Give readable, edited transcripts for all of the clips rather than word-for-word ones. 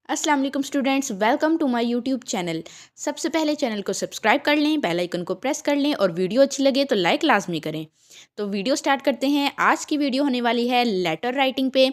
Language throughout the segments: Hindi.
अस्सलाम वालेकुम students, welcome to my YouTube channel. सबसे पहले चैनल को सब्सक्राइब कर लें, बेल आइकन को प्रेस कर लें और वीडियो अच्छी लगे तो लाइक लाजमी करें। तो वीडियो स्टार्ट करते हैं। आज की वीडियो होने वाली है लेटर राइटिंग पे,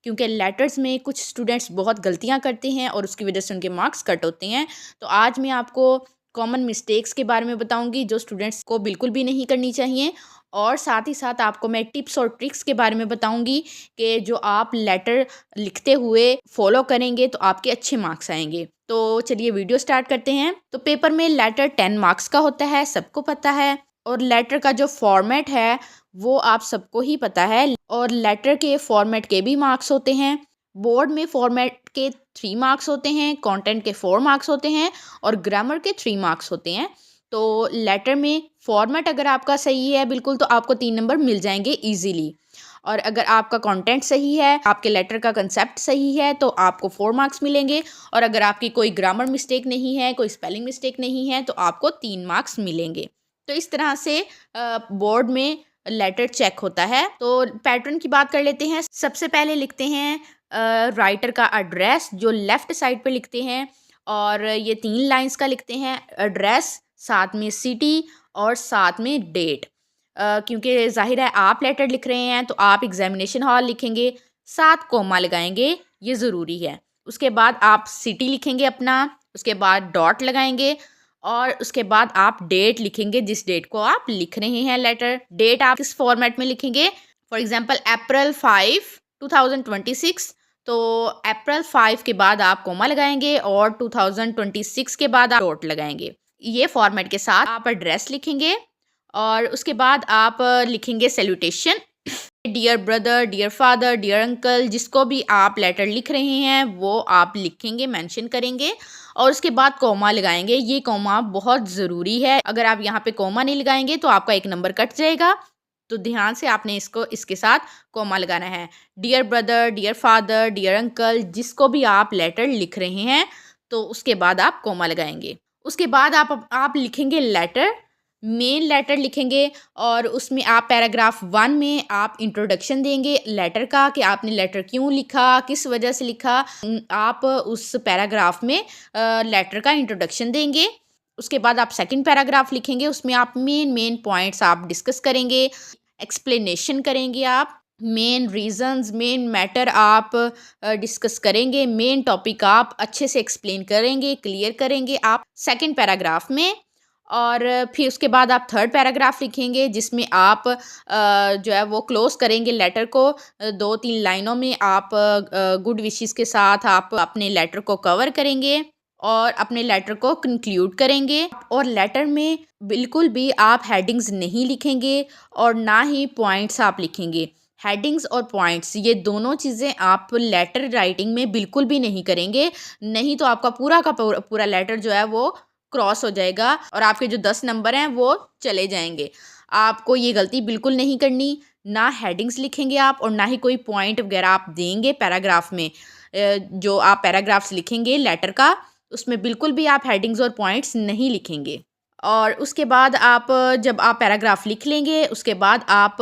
क्योंकि लेटर्स में कुछ स्टूडेंट्स बहुत गलतियां करते हैं और उसकी वजह से उनके मार्क्स कट होते हैं। तो आज मैं आपको कॉमन मिस्टेक्स के बारे में बताऊंगी जो स्टूडेंट्स को बिल्कुल भी नहीं करनी चाहिए, और साथ ही साथ आपको मैं टिप्स और ट्रिक्स के बारे में बताऊंगी कि जो आप लेटर लिखते हुए फॉलो करेंगे तो आपके अच्छे मार्क्स आएंगे। तो चलिए वीडियो स्टार्ट करते हैं। तो पेपर में लेटर 10 मार्क्स का होता है, सबको पता है। और लेटर का जो फॉर्मेट है वो आप सबको ही पता है, और लेटर के फॉर्मेट के भी मार्क्स होते हैं। बोर्ड में फॉर्मेट के 3 मार्क्स होते हैं, कंटेंट के 4 मार्क्स होते हैं और ग्रामर के 3 मार्क्स होते हैं। तो लेटर में फॉर्मेट अगर आपका सही है बिल्कुल, तो आपको 3 नंबर मिल जाएंगे इजीली। और अगर आपका कंटेंट सही है, आपके लेटर का कंसेप्ट सही है, तो आपको 4 मार्क्स मिलेंगे। और अगर आपकी कोई ग्रामर मिस्टेक नहीं है, कोई स्पेलिंग मिस्टेक नहीं है, तो आपको 3 मार्क्स मिलेंगे। तो इस तरह से बोर्ड में लेटर चेक होता है। तो पैटर्न की बात कर लेते हैं। सबसे पहले लिखते हैं राइटर का एड्रेस, जो लेफ्ट साइड पे लिखते हैं, और ये 3 लाइंस का लिखते हैं। एड्रेस, साथ में सिटी और साथ में डेट। क्योंकि ज़ाहिर है आप लेटर लिख रहे हैं तो आप एग्जामिनेशन हॉल लिखेंगे, 7 कोमा लगाएंगे, ये ज़रूरी है। उसके बाद आप सिटी लिखेंगे अपना, उसके बाद डॉट लगाएंगे, और उसके बाद आप डेट लिखेंगे जिस डेट को आप लिख रहे हैं लेटर। डेट आप किस फॉर्मेट में लिखेंगे? फॉर एग्जांपल अप्रैल 5 2026, तो अप्रैल 5 के बाद आप कोमा लगाएंगे और 2026 के बाद आप डॉट लगाएंगे। ये फॉर्मेट के साथ आप एड्रेस लिखेंगे, और उसके बाद आप लिखेंगे salutation. Dear brother, dear father, dear uncle, जिसको भी आप लेटर लिख रहे हैं वो आप लिखेंगे, मेंशन करेंगे, और उसके बाद कोमा लगाएंगे। ये कोमा बहुत ज़रूरी है। अगर आप यहाँ पे कोमा नहीं लगाएंगे तो आपका 1 नंबर कट जाएगा। तो ध्यान से आपने इसको इसके साथ कोमा लगाना है। Dear brother, dear father, dear uncle, जिसको भी आप लेटर लिख रहे हैं तो उसके बाद आप कोमा लगाएंगे। उसके बाद आप लिखेंगे लेटर, मेन लेटर लिखेंगे, और उसमें आप पैराग्राफ 1 में आप इंट्रोडक्शन देंगे लेटर का, कि आपने लेटर क्यों लिखा, किस वजह से लिखा। आप उस पैराग्राफ में लेटर का इंट्रोडक्शन देंगे। उसके बाद आप सेकंड पैराग्राफ लिखेंगे, उसमें आप मेन पॉइंट्स आप डिस्कस करेंगे, एक्सप्लेनेशन करेंगे, आप मेन रीजंस, मेन मैटर आप डिस्कस करेंगे, मेन टॉपिक आप अच्छे से एक्सप्लेन करेंगे, क्लियर करेंगे आप सेकंड पैराग्राफ में। और फिर उसके बाद आप थर्ड पैराग्राफ लिखेंगे जिसमें आप जो है वो क्लोज करेंगे लेटर को। 2-3 लाइनों में आप गुड विशेस के साथ आप अपने लेटर को कवर करेंगे और अपने लेटर को कंक्लूड करेंगे। और लेटर में बिल्कुल भी आप हेडिंग्स नहीं लिखेंगे और ना ही पॉइंट्स आप लिखेंगे। हेडिंग्स और पॉइंट्स, ये दोनों चीज़ें आप लेटर राइटिंग में बिल्कुल भी नहीं करेंगे, नहीं तो आपका पूरा का पूरा लेटर जो है वो क्रॉस हो जाएगा और आपके जो 10 नंबर हैं वो चले जाएंगे। आपको ये गलती बिल्कुल नहीं करनी। ना हेडिंग्स लिखेंगे आप और ना ही कोई पॉइंट वगैरह आप देंगे पैराग्राफ में। जो आप पैराग्राफ्स लिखेंगे लेटर का, उसमें बिल्कुल भी आप हेडिंग्स और पॉइंट्स नहीं लिखेंगे। और उसके बाद आप जब आप पैराग्राफ लिख लेंगे उसके बाद आप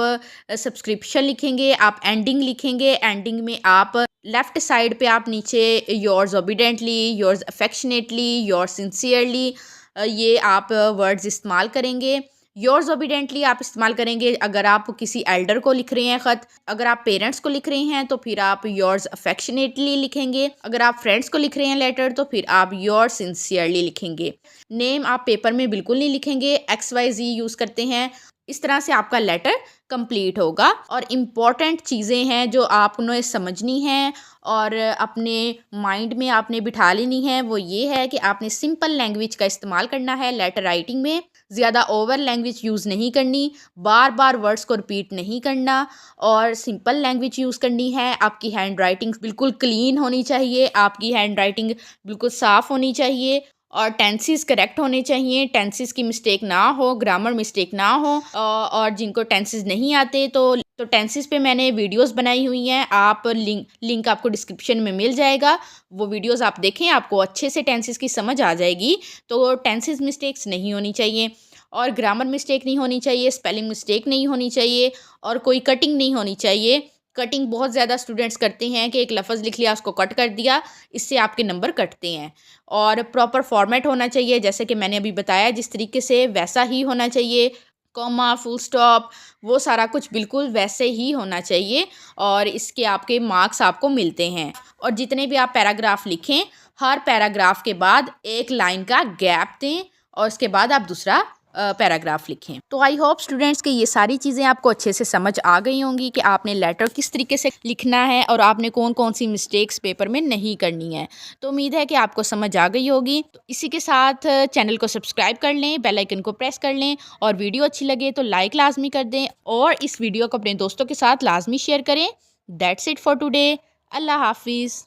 सब्सक्रिप्शन लिखेंगे, आप एंडिंग लिखेंगे। एंडिंग में आप लेफ्ट साइड पे आप नीचे yours obediently, yours affectionately, yours sincerely, ये आप वर्ड्स इस्तेमाल करेंगे। योर्स ओबीडेंटली आप इस्तेमाल करेंगे अगर आप किसी एल्डर को लिख रहे हैं ख़त। अगर आप पेरेंट्स को लिख रहे हैं तो फिर आप योर्स अफेक्शनेटली लिखेंगे। अगर आप फ्रेंड्स को लिख रहे हैं लेटर तो फिर आप योर्स सिंसियरली लिखेंगे। नेम आप पेपर में बिल्कुल नहीं लिखेंगे, XYZ यूज़ करते हैं। इस तरह से आपका लेटर कंप्लीट होगा। और इम्पॉर्टेंट चीज़ें हैं जो आपने समझनी हैं और अपने माइंड में आपने बिठा लेनी है, वो ये है कि आपने सिंपल लैंग्वेज का इस्तेमाल करना है लेटर राइटिंग में। ज़्यादा ओवर लैंग्वेज यूज़ नहीं करनी, बार बार वर्ड्स को रिपीट नहीं करना, और सिंपल लैंग्वेज यूज़ करनी है। आपकी हैंड राइटिंग बिल्कुल क्लीन होनी चाहिए, आपकी हैंड राइटिंग बिल्कुल साफ़ होनी चाहिए, और टेंसेस करेक्ट होने चाहिए। टेंसेस की मिस्टेक ना हो, ग्रामर मिस्टेक ना हो। और जिनको टेंसेस नहीं आते तो टेंसेस पे मैंने वीडियोस बनाई हुई हैं, आप लिंक आपको डिस्क्रिप्शन में मिल जाएगा। वो वीडियोस आप देखें, आपको अच्छे से टेंसेस की समझ आ जाएगी। तो टेंसेस मिस्टेक्स नहीं होनी चाहिए, और ग्रामर मिस्टेक नहीं होनी चाहिए, स्पेलिंग मिस्टेक नहीं होनी चाहिए, और कोई कटिंग नहीं होनी चाहिए। कटिंग बहुत ज़्यादा स्टूडेंट्स करते हैं कि एक लफ्ज़ लिख लिया उसको कट कर दिया, इससे आपके नंबर कटते हैं। और प्रॉपर फॉर्मेट होना चाहिए, जैसे कि मैंने अभी बताया जिस तरीके से वैसा ही होना चाहिए। कॉमा, फुल स्टॉप, वो सारा कुछ बिल्कुल वैसे ही होना चाहिए और इसके आपके मार्क्स आपको मिलते हैं। और जितने भी आप पैराग्राफ लिखें, हर पैराग्राफ के बाद एक लाइन का गैप दें और उसके बाद आप दूसरा पैराग्राफ लिखें। तो आई होप स्टूडेंट्स कि ये सारी चीज़ें आपको अच्छे से समझ आ गई होंगी कि आपने लेटर किस तरीके से लिखना है और आपने कौन कौन सी मिस्टेक्स पेपर में नहीं करनी है। तो उम्मीद है कि आपको समझ आ गई होगी। तो इसी के साथ चैनल को सब्सक्राइब कर लें, बेल आइकन को प्रेस कर लें और वीडियो अच्छी लगे तो लाइक लाजमी कर दें और इस वीडियो को अपने दोस्तों के साथ लाजमी शेयर करें। That's it for today. Allah हाफिज़।